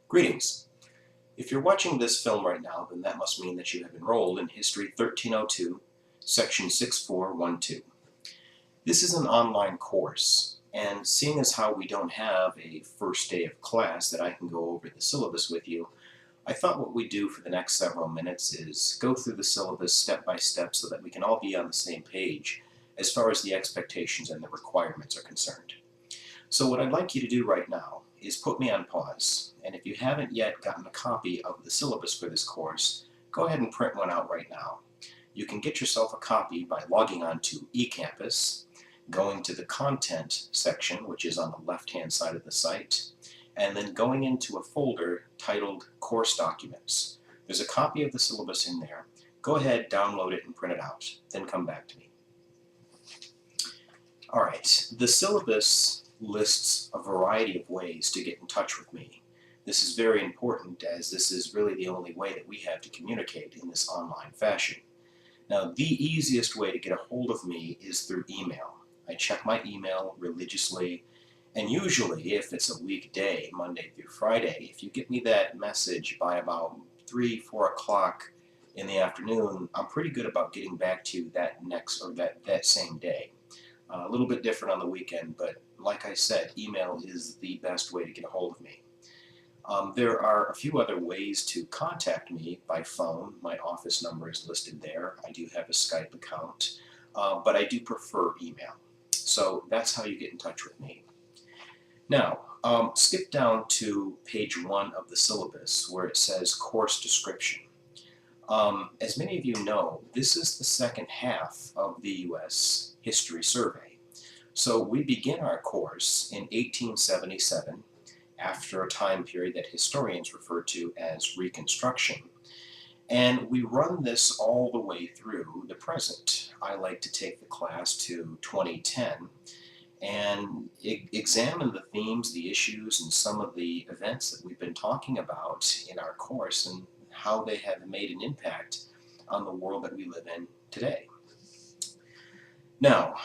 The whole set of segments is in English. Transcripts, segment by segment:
Greetings. If you're watching this film right now, then that must mean that you have enrolled in History 1302, Section 6412. This is an online course, and seeing as how we don't have a first day of class that I can go over the syllabus with you, I thought what we'd do for the next several minutes is go through the syllabus step by step so that we can all be on the same page as far as the expectations and the requirements are concerned. So what I'd like you to do right now is put me on pause, and if you haven't yet gotten a copy of the syllabus for this course, go ahead and print one out right now. You can get yourself a copy by logging on to eCampus, going to the Content section, which is on the left-hand side of the site, and then going into a folder titled Course Documents. There's a copy of the syllabus in there. Go ahead, download it, and print it out. Then come back to me. Alright, the syllabus lists a variety of ways to get in touch with me. This is very important, as this is really the only way that we have to communicate in this online fashion. Now, the easiest way to get a hold of me is through email. I check my email religiously, and usually, if it's a weekday, Monday through Friday, if you get me that message by about 3, 4 o'clock in the afternoon, I'm pretty good about getting back to you that same day. A little bit different on the weekend, but like I said, email is the best way to get a hold of me. There are a few other ways to contact me by phone. My office number is listed there. I do have a Skype account, but I do prefer email. So that's how you get in touch with me. Now, skip down to page 1 of the syllabus where it says Course Description. As many of you know, this is the second half of the U.S. History Survey. So we begin our course in 1877, after a time period that historians refer to as Reconstruction, and we run this all the way through the present. I like to take the class to 2010 and examine the themes, the issues, and some of the events that we've been talking about in our course and how they have made an impact on the world that we live in today. Now,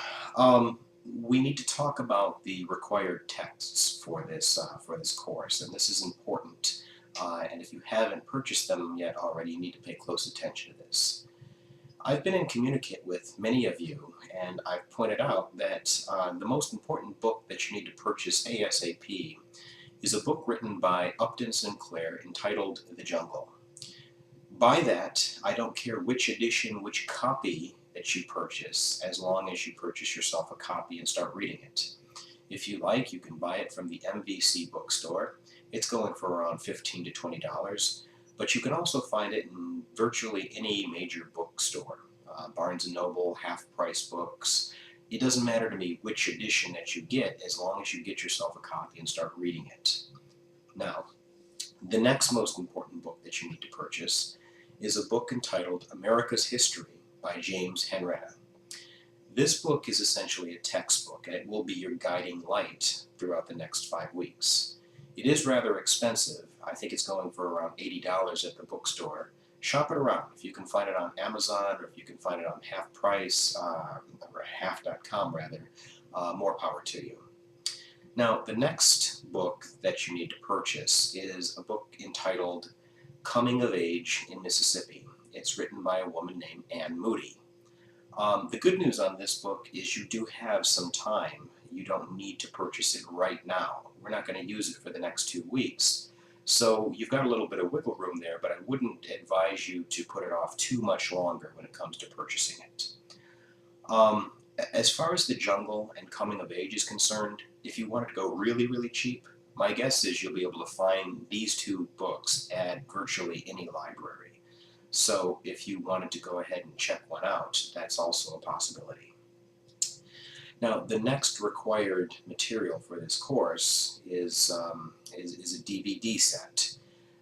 we need to talk about the required texts for this course, and this is important. And if you haven't purchased them yet already, you need to pay close attention to this. I've been in communicate with many of you, and I've pointed out that the most important book that you need to purchase ASAP is a book written by Upton Sinclair entitled The Jungle. By that, I don't care which edition, which copy that you purchase, as long as you purchase yourself a copy and start reading it. If you like, you can buy it from the MVC bookstore. It's going for around $15 to $20, but you can also find it in virtually any major bookstore. Barnes & Noble, half-price books. It doesn't matter to me which edition that you get, as long as you get yourself a copy and start reading it. Now, the next most important book that you need to purchase is a book entitled America's History by James Henretta. This book is essentially a textbook, and it will be your guiding light throughout the next 5 weeks. It is rather expensive. I think it's going for around $80 at the bookstore. Shop it around. If you can find it on Amazon, or if you can find it on half price, or half.com rather, more power to you. Now, the next book that you need to purchase is a book entitled Coming of Age in Mississippi. It's written by a woman named Anne Moody. The good news on this book is you do have some time. You don't need to purchase it right now. We're not going to use it for the next 2 weeks. So you've got a little bit of wiggle room there, but I wouldn't advise you to put it off too much longer when it comes to purchasing it. As far as The Jungle and Coming of Age is concerned, if you wanted to go really, really cheap, my guess is you'll be able to find these two books at virtually any library. So if you wanted to go ahead and check one out, that's also a possibility. Now, the next required material for this course is a DVD set.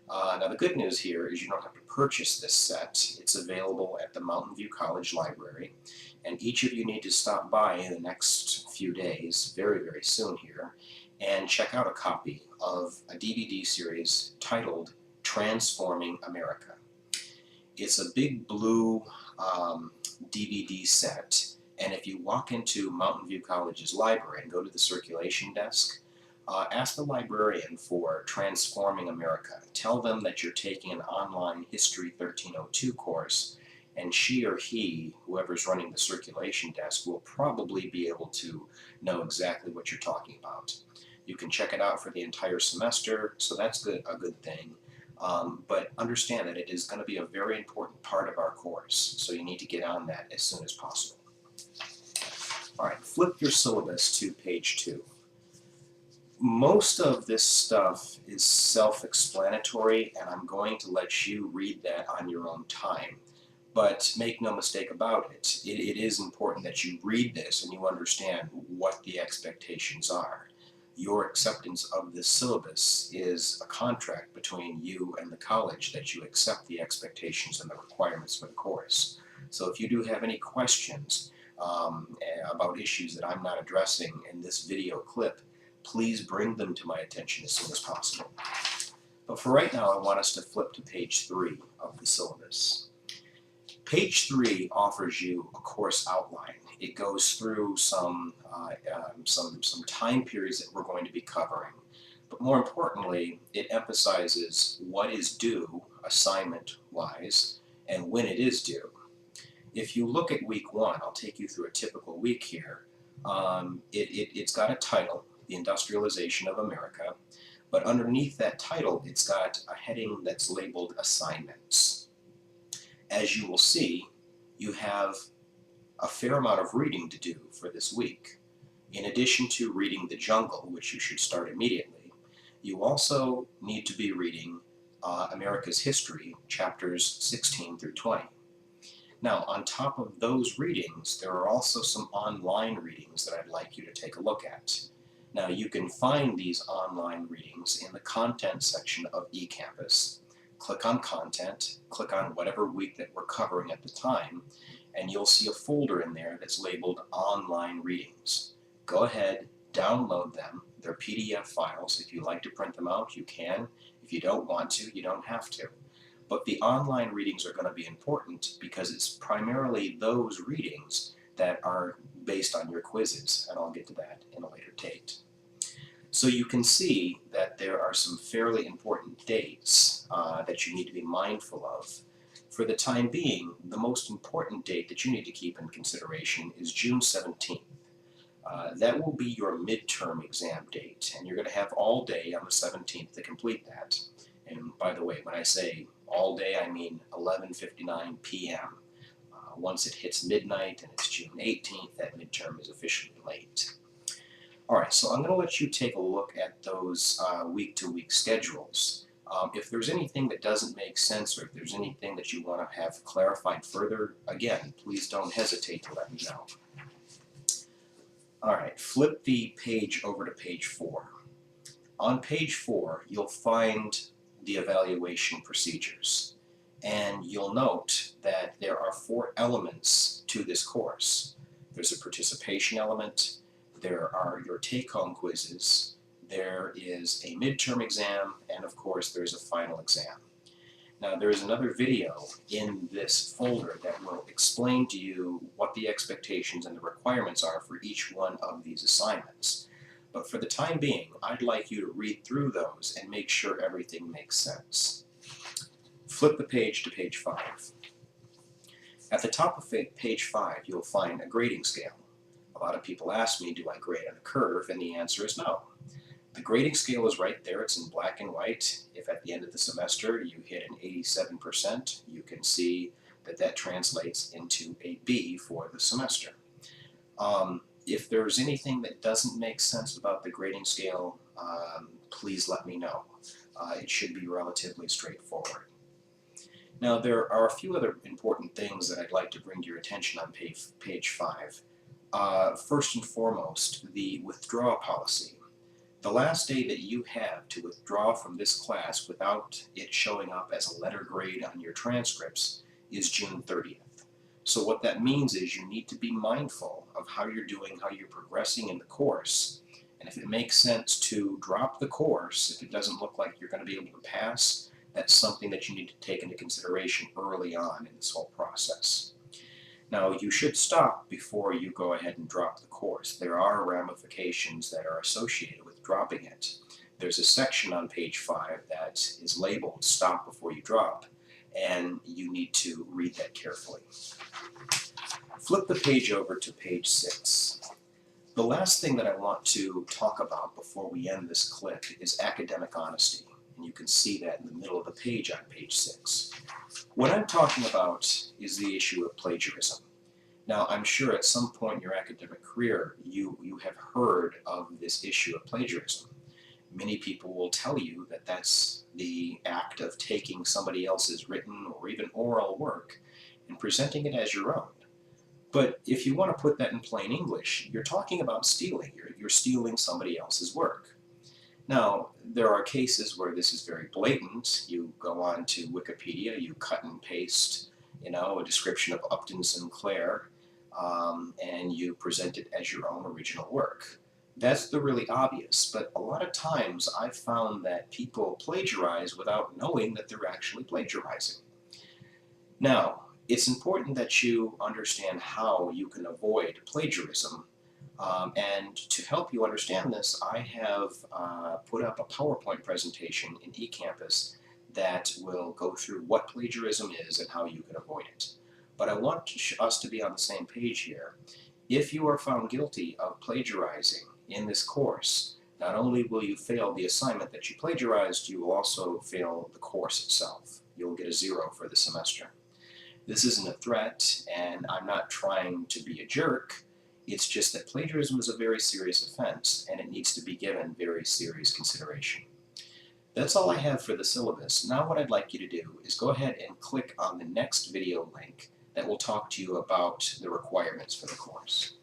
Now, the good news here is you don't have to purchase this set. It's available at the Mountain View College Library, and each of you need to stop by in the next few days, very, very soon here, and check out a copy of a DVD series titled Transforming America. It's a big blue DVD set, and if you walk into Mountain View College's library and go to the circulation desk, ask the librarian for Transforming America. Tell them that you're taking an online History 1302 course, and she or he, whoever's running the circulation desk, will probably be able to know exactly what you're talking about. You can check it out for the entire semester, so that's a good thing. But understand that it is going to be a very important part of our course, so you need to get on that as soon as possible. All right, flip your syllabus to page 2. Most of this stuff is self-explanatory, and I'm going to let you read that on your own time. But make no mistake about it, it is important that you read this and you understand what the expectations are. Your acceptance of this syllabus is a contract between you and the college that you accept the expectations and the requirements for the course. So if you do have any questions about issues that I'm not addressing in this video clip, please bring them to my attention as soon as possible. But for right now, I want us to flip to page 3 of the syllabus. Page 3 offers you a course outline. It goes through some time periods that we're going to be covering. But more importantly, it emphasizes what is due assignment-wise and when it is due. If you look at week 1, I'll take you through a typical week here. It's got a title, The Industrialization of America, but underneath that title, it's got a heading that's labeled Assignments. As you will see, you have a fair amount of reading to do for this week. In addition to reading The Jungle, which you should start immediately, you also need to be reading America's History, chapters 16 through 20. Now, on top of those readings, there are also some online readings that I'd like you to take a look at. Now, you can find these online readings in the content section of eCampus. Click on Content, click on whatever week that we're covering at the time, and you'll see a folder in there that's labeled Online Readings. Go ahead, download them. They're PDF files. If you like to print them out, you can. If you don't want to, you don't have to. But the online readings are going to be important because it's primarily those readings that are based on your quizzes, and I'll get to that in a later date. So you can see that there are some fairly important dates that you need to be mindful of. For the time being, the most important date that you need to keep in consideration is June 17th. That will be your midterm exam date, and you're going to have all day on the 17th to complete that. And by the way, when I say all day, I mean 11:59 p.m. Once it hits midnight and it's June 18th, that midterm is officially late. All right, so I'm going to let you take a look at those week-to-week schedules. If there's anything that doesn't make sense or if there's anything that you want to have clarified further, again, please don't hesitate to let me know. All right, flip the page over to page 4. On page 4, you'll find the evaluation procedures. And you'll note that there are 4 elements to this course. There's a participation element, there are your take-home quizzes, there is a midterm exam, and of course there's a final exam. Now there is another video in this folder that will explain to you what the expectations and the requirements are for each one of these assignments. But for the time being, I'd like you to read through those and make sure everything makes sense. Flip the page to page 5. At the top of page 5, you'll find a grading scale. A lot of people ask me, do I grade on a curve? And the answer is no. The grading scale is right there. It's in black and white. If at the end of the semester you hit an 87%, you can see that that translates into a B for the semester. If there's anything that doesn't make sense about the grading scale, please let me know. It should be relatively straightforward. Now there are a few other important things that I'd like to bring to your attention on page 5. First and foremost, the withdrawal policy. The last day that you have to withdraw from this class without it showing up as a letter grade on your transcripts is June 30th. So what that means is you need to be mindful of how you're doing, how you're progressing in the course, and if it makes sense to drop the course, if it doesn't look like you're going to be able to pass, that's something that you need to take into consideration early on in this whole process. Now, you should stop before you go ahead and drop the course. There are ramifications that are associated with dropping it. There's a section on page 5 that is labeled "Stop Before You Drop," and you need to read that carefully. Flip the page over to page 6. The last thing that I want to talk about before we end this clip is academic honesty, and you can see that in the middle of the page on page 6. What I'm talking about is the issue of plagiarism. Now, I'm sure at some point in your academic career you have heard of this issue of plagiarism. Many people will tell you that that's the act of taking somebody else's written or even oral work and presenting it as your own. But if you want to put that in plain English, you're talking about stealing. You're stealing somebody else's work. Now, there are cases where this is very blatant. You go on to Wikipedia, you cut and paste, a description of Upton Sinclair, and you present it as your own original work. That's the really obvious, but a lot of times I've found that people plagiarize without knowing that they're actually plagiarizing. Now, it's important that you understand how you can avoid plagiarism. And to help you understand this, I have put up a PowerPoint presentation in eCampus that will go through what plagiarism is and how you can avoid it. But I want us to be on the same page here. If you are found guilty of plagiarizing in this course, not only will you fail the assignment that you plagiarized, you will also fail the course itself. You'll get a 0 for the semester. This isn't a threat, and I'm not trying to be a jerk. It's just that plagiarism is a very serious offense, and it needs to be given very serious consideration. That's all I have for the syllabus. Now what I'd like you to do is go ahead and click on the next video link that will talk to you about the requirements for the course.